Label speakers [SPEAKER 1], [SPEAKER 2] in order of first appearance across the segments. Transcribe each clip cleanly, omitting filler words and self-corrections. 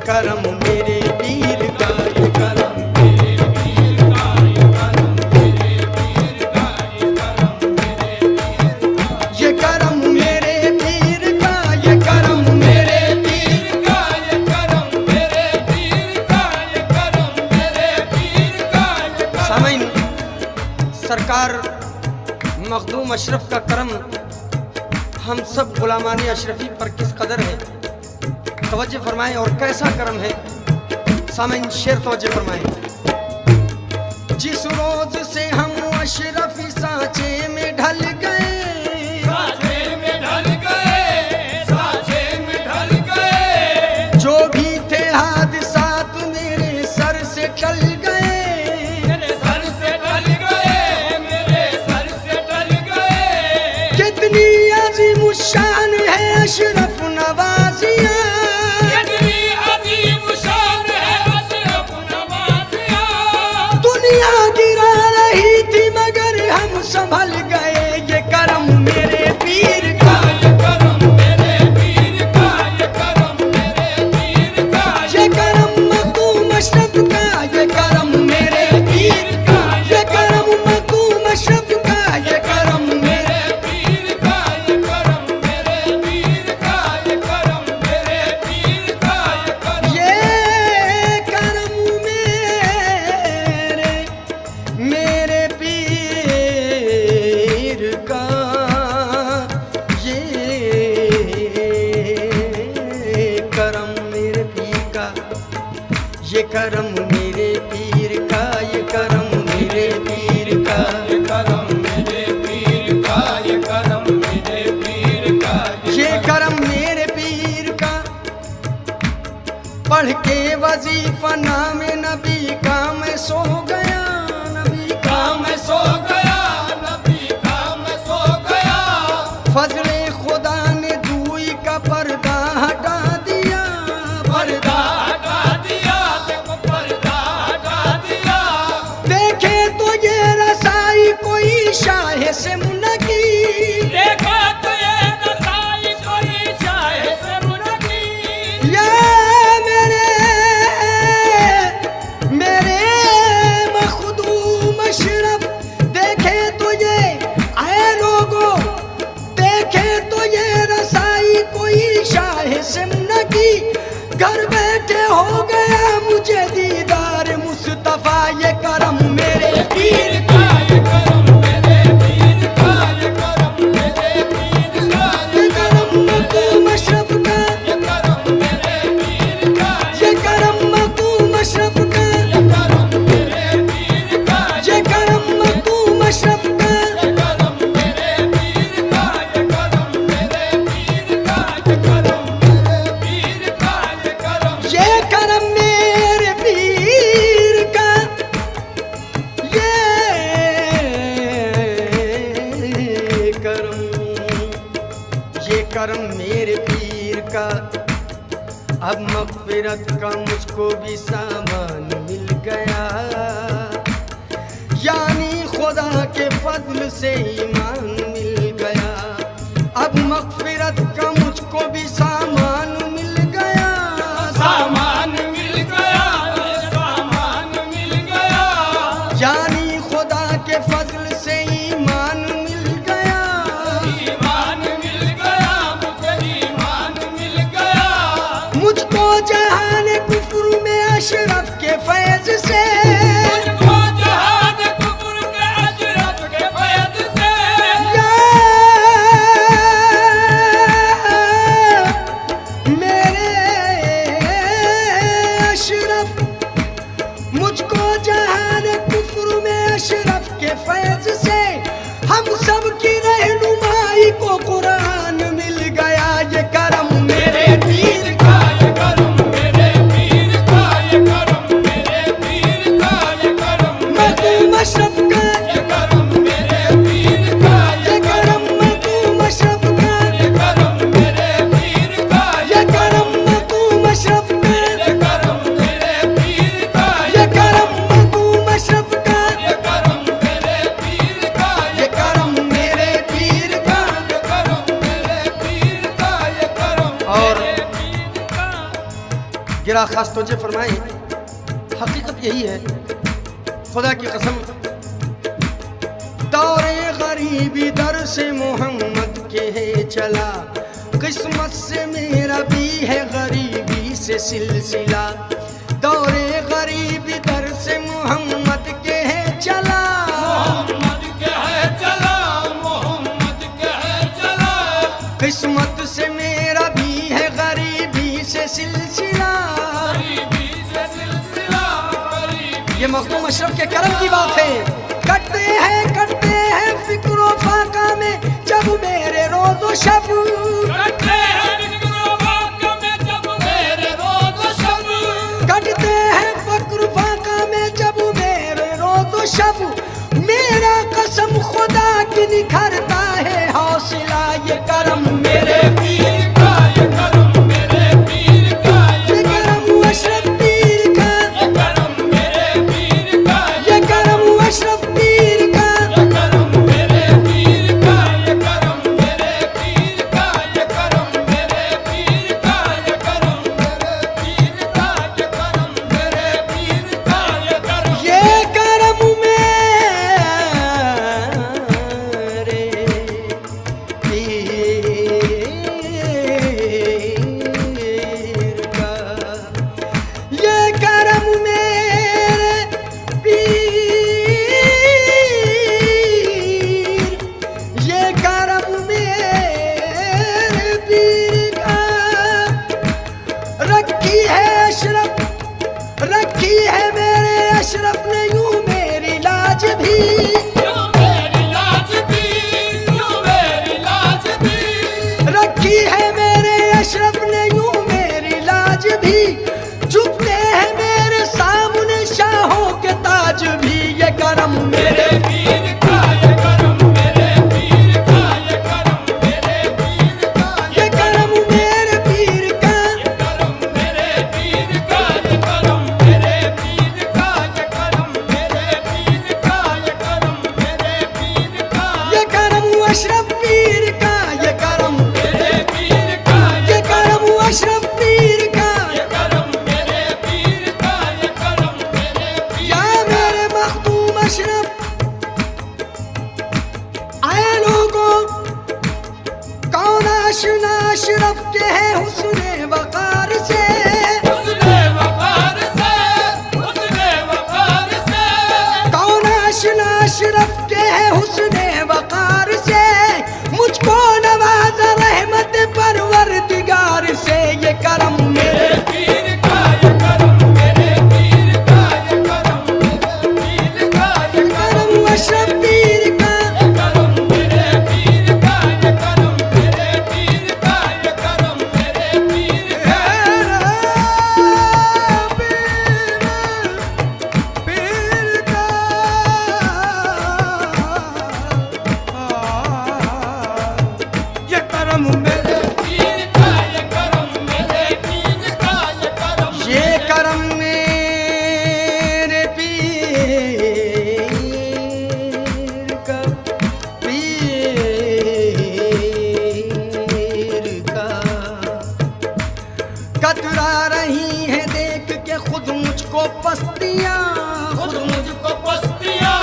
[SPEAKER 1] करम मेरे पीर का, ये करम ये करम मेरे पीर का, ये करम मेरे पीर का, ये करम मेरे पीर का, ये करम मेरे पीर का। सामीन, सरकार मखदूम अशरफ का करम हम सब गुलामानी अशरफी पर किस कदर है, तवज्जो फरमाएं। और कैसा करम है सामीन, शेर तवज्जो फरमाएं। जिस रोज से हम अशरफी सांचे में ढल गए, सांचे में ढल गए, सांचे में ढल गए, जो भी थे हादसात मेरे सर से टल गए, मेरे सर से टल गए, मेरे सर से टल गए। कितनी अजीम शान है अशरफ नवाजिया, कितनी अजीम शान है अशरफ नवाजिया। दुनिया गिरा रही थी मगर हम संभल गए, ये करम मेरे पीर का, ये करम मेरे पीर का, ये करम मेरे पीर का। ये करम मखदूम अशरफ का, ये करम मेरे पीर का, ये करम मखदूम अशरफ का, ये करम मेरे पीर का, ये करम मेरे पीर का, ये करम मेरे पीर का, ये करम मेरे पीर का, ये करम मेरे पीर का, ये करम मेरे पीर का, ये करम मेरे पीर का, ये करम मेरे पीर का, ये करम मेरे पीर का, ये करम मेरे पीर का। पढ़ के वजीफा नामे नबी का मैं सो गया, नबी का मैं सो गया, नबी का मैं सो गया। फजले खुदा ने दूई का पर्दा हटा दिया, पर्दा हटा दिया, देखो पर्दा हटा दिया। देखे तो ये रसाई कोई शाहे से मुनकी, देखो तो ये रसाई कोई शाहे से मुनकी। ये मेरे मखदूम अशरफ, देखे तो ये आए लोगों, देखे तो ये रसाई कोई शाहे से मुनकी। घर बैठे हो गया मुझे दीदार मुस्तफा, ये करम मेरे पीर का, ये करम मेरे पीर का, ये करम मेरे पीर का, ये करम मखदूम अशरफ का, ये करम मेरे पीर का, ये करम मखदूम अशरफ का, ये करम मेरे पीर का, ये करम मखदूम अशरफ का, ये करम मेरे पीर का, ये करम मेरे पीर का, ये करम मेरे पीर का, ये करम, ये करम मेरे पीर का, ये करम मेरे पीर का। अब मग़फ़िरत का मुझको भी सामान मिल गया, यानी खुदा के फजल से ईमान मिल गया। अब मग़फ़िरत का मुझको भी सामान मिल गया, सामान मिल गया, सामान मिल गया। यानी खुदा के फजल से ईमान मिल गया, ईमान मिल गया, मुझे ईमान मिल गया। मुझको जहान कुफ्र में अशरफ के फैज़ से, मुझको जहान कुफ्र के अशरफ के फैज़ से, मेरे अशरफ, मुझको जहान कुफ्र में अशरफ के फैज़ से हम सब की रहनुमाई को कुरान मिल गया। ये करम मेरे पीर का, ये करम मेरे पीर का, ये करम गिरा खास तोजे फरमाए, हकीकत यही है खुदा की कसम। दौरे गरीबी दर से मोहम्मद के है चला, किस्मत से मेरा भी है गरीबी से सिलसिला। दौरे गरीबी दर से मोहम्मद के है चला,
[SPEAKER 2] मोहम्मद के है चला, मोहम्मद के है चला।
[SPEAKER 1] किस्मत से मेरा भी है गरीबी से सिलसिला।
[SPEAKER 2] गरीबी से सिलसिला, गरीबी।
[SPEAKER 1] ये मखदूम अशरफ के करम की बात है। कटते हैं फिक्रो फाका में जब मेरे रोज़ो शब,
[SPEAKER 2] कटते हैं फिक्रो फाका में जब मेरे रोज़ो शब,
[SPEAKER 1] कटते हैं फिक्रो फाका में जब मेरे रोज़ो शब। मेरा कसम खुदा की निखरता है हौसला, ये करम मेरे
[SPEAKER 2] पीर का, ये करम मेरे पीर का,
[SPEAKER 1] ये करम अशरफ पीर का,
[SPEAKER 2] ये करम मेरे पीर का,
[SPEAKER 1] ये करम अशरफ पीर का।
[SPEAKER 2] ये करम मेरे पीर का, ये करम मेरे पीर का, ये करम मेरे पीर का, ये करम मेरे पीर का, ये करम मेरे पीर का, ये करम।
[SPEAKER 1] ये करम मेरे पीर का, ये करम मेरे पीर, ये करम मेरे पीर का। रखी है अशरफ, रखी है मेरे अशरफ ने यूं मेरी लाज भी,
[SPEAKER 2] यूं मेरी लाज भी, यूं मेरी लाज भी।
[SPEAKER 1] रखी है मेरे अशरफ ने यूं मेरी लाज भी। झुकते हैं मेरे सामने शाहों के ताज भी, ये करम मेरे
[SPEAKER 2] पीर का, ये करम मेरे पीर का, ये करम मेरे पीर का,
[SPEAKER 1] ये करम मेरे पीर का,
[SPEAKER 2] ये करम मेरे पीर का, ये करम मेरे पीर का, ये करम मेरे पीर का, ये करम मेरे पीर का,
[SPEAKER 1] ये करम अशरफ पीर का, ये करम,
[SPEAKER 2] मेरे पीर का,
[SPEAKER 1] ये करम अशरफ पीर का।
[SPEAKER 2] ये करम मेरे पीर का, ये करम मेरे पीर
[SPEAKER 1] या मेरे मखदूम अशरफ, आए लोगों कौन आशना अशरफ के है हुस्ने वकार से,
[SPEAKER 2] उसने वकार से, उसने वकार से।
[SPEAKER 1] कौन आशना अशरफ के है हुस्ने वकार से। मुझको नवाजा रहमत परवरदिगार से, ये करम मेरे
[SPEAKER 2] पीर का, ये करम मेरे पीर का, ये करम मेरे पीर का, ये
[SPEAKER 1] करम अशरफ पीर का,
[SPEAKER 2] करम मेरे पीर का, ये करम मेरे पीर का, ये करम मेरे पीर का।
[SPEAKER 1] पीर का ये करम मेरे,
[SPEAKER 2] पीर का, ये करम मेरे पीर का, ये करम
[SPEAKER 1] ये करम मेरे पीर का, पीर का। कतरा रही है देख के खुद मुझको पस्तियाँ,
[SPEAKER 2] खुद मुझको पस्तियाँ,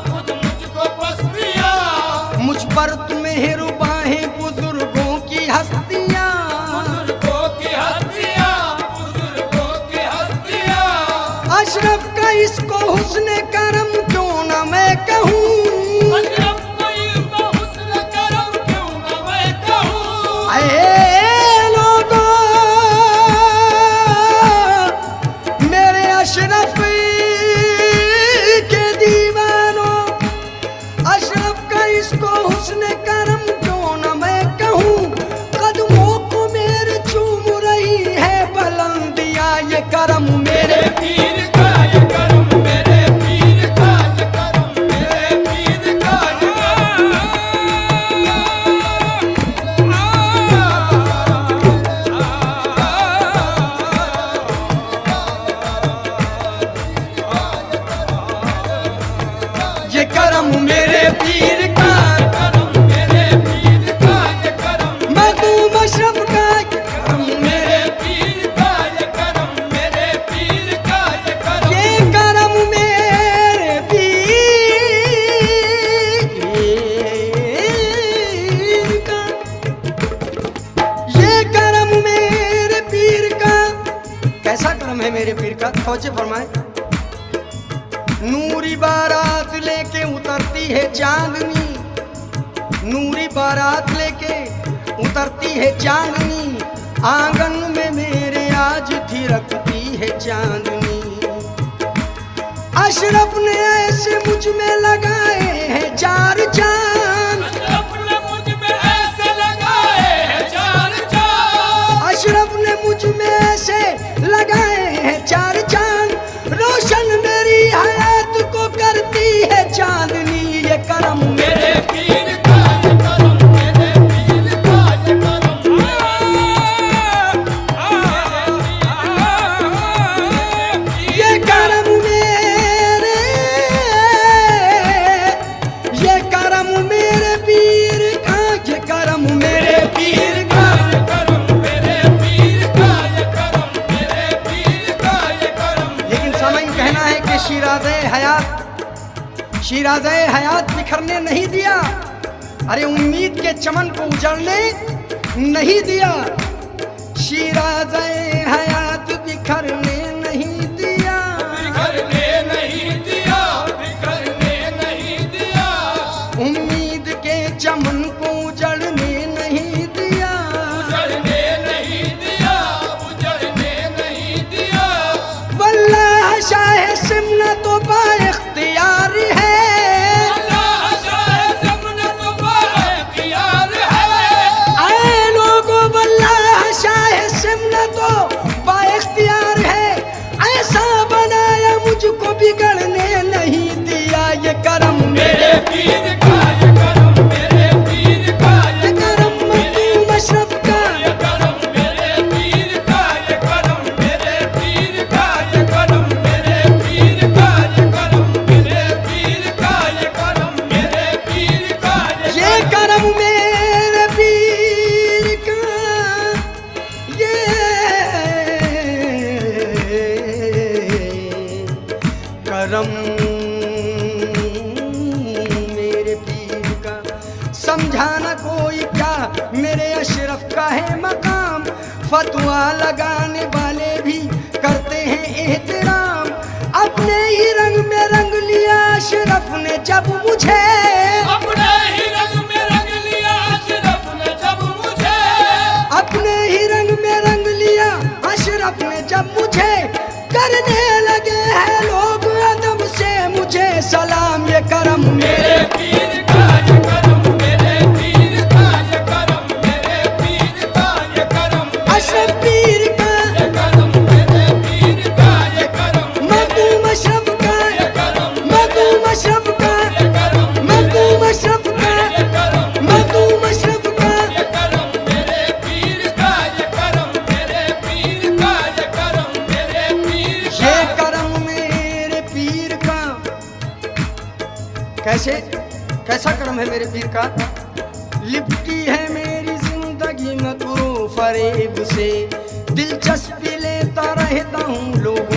[SPEAKER 2] खुद मुझको पस्तियाँ।
[SPEAKER 1] मुझ पर तुम्हें रुबाहें बुजुर्गों की हस्तियाँ।
[SPEAKER 2] बुजुर्गों की हस्तियाँ, बुजुर्गों की हस्तियाँ।
[SPEAKER 1] अशरफ का इसको हुस्न करम क्यों न मैं कहूँ,
[SPEAKER 2] अशरफ कोई को हुस्न करम क्यों न मैं कहूँ।
[SPEAKER 1] ऐ लोगों मेरे अशरफ के दीवानों, अशरफ का इसको हुस्न करम क्यों न मैं कहूँ। कदमों को मेरे चूम रही है बुलंदियाँ, ये करम मेरे
[SPEAKER 2] पीर का, ये करम मेरे पीर का, ये करम मेरे पीर का, ये
[SPEAKER 1] ये करम मेरे पीर का,
[SPEAKER 2] करम मेरे पीर का, ये करम
[SPEAKER 1] मखदूम अशरफ का, ये करम मेरे
[SPEAKER 2] मेरे पीर का, ये करम
[SPEAKER 1] है मेरे पीर का, तवज्जो फरमाए। नूरी बारात लेके उतरती है चांदनी, नूरी बारात लेके उतरती है चांदनी, आंगन में मेरे आज थिरकती है चांदनी। अशरफ ने ऐसे मुझ में लगाए हैं 4 चांद,
[SPEAKER 2] अशरफ ने मुझ में ऐसे लगाए हैं 4 चांद,
[SPEAKER 1] अशरफ ने मुझ में ऐसे लगाए हैं 4 चांद, रोशन मेरी हयात को करती है चांदनी। ये करम
[SPEAKER 2] मेरे पीर का ये करम, मेरे पीर का ये करम,
[SPEAKER 1] ये करम मेरे, ये करम मेरे पीर का, ये करम मेरे पीर का।
[SPEAKER 2] ये करम मेरे पीर का ये करम, मेरे पीर का ये करम।
[SPEAKER 1] लेकिन सामईन कहना है कि शीराज़े हयात बिखरने नहीं दिया, अरे उम्मीद के चमन को उजड़ने नहीं दिया। शीराज़े हयात बिखरने नहीं दिया,
[SPEAKER 2] बिखरने नहीं दिया, बिखरने नहीं दिया,
[SPEAKER 1] उम्मीद के चमन को उजड़ने नहीं दिया।
[SPEAKER 2] उजड़ने नहीं दिया, उजड़ने नहीं दिया।
[SPEAKER 1] वल्लाह शाह सिमना तो बाइख्तियार है,
[SPEAKER 2] अल्लाह शाह सिमना तो बाइख्तियार है।
[SPEAKER 1] आए लोगों वल्लाह शाह सिमना तो बाइख्तियार है, ऐसा बनाया मुझको बिगड़ने नहीं दिया। ये करम
[SPEAKER 2] मेरे पीर का ये करम, मेरे पीर का
[SPEAKER 1] ये
[SPEAKER 2] ये
[SPEAKER 1] करम मखदूम अशरफ का,
[SPEAKER 2] ये करम, मेरे पीर का ये करम, मेरे पीर का ये करम, मेरे पीर का ये करम, मेरे पीर का ये करम, मेरे पीर का
[SPEAKER 1] ये करम मेरे पीर का, ये करम मेरे पीर का। समझाना कोई क्या मेरे अशरफ का है मकाम, फतवा लगाने वाले भी करते हैं एहतराम। अपने ही रंग में रंग लिया अशरफ ने जब मुझे,
[SPEAKER 2] अपने ही रंग में रंग लिया अशरफ ने जब मुझे,
[SPEAKER 1] अपने ही रंग में रंग लिया अशरफ ने जब मुझे, करने लगे हैं लोग अदब से मुझे सलाम। ये करम
[SPEAKER 2] मेरे पीर का ये करम, मेरे पीर का ये करम, मेरे पीर का ये करम,
[SPEAKER 1] अशरफ पीर का,
[SPEAKER 2] ये करम, मेरे पीर का ये करम,
[SPEAKER 1] मखदूम अशरफ का,
[SPEAKER 2] ये करम,
[SPEAKER 1] मखदूम अशरफ का,
[SPEAKER 2] ये करम,
[SPEAKER 1] मखदूम अशरफ का,
[SPEAKER 2] ये करम,
[SPEAKER 1] मखदूम अशरफ का।
[SPEAKER 2] ये करम, मेरे पीर का ये करम, मेरे पीर का ये करम, मेरे पीर
[SPEAKER 1] ये करम मेरे पीर का। कैसे, कैसा करम है मेरे पीर का? लिपटी है मेरी जिंदगी मकरू फरेब से, दिलचस्पी लेता रहता हूँ लोगों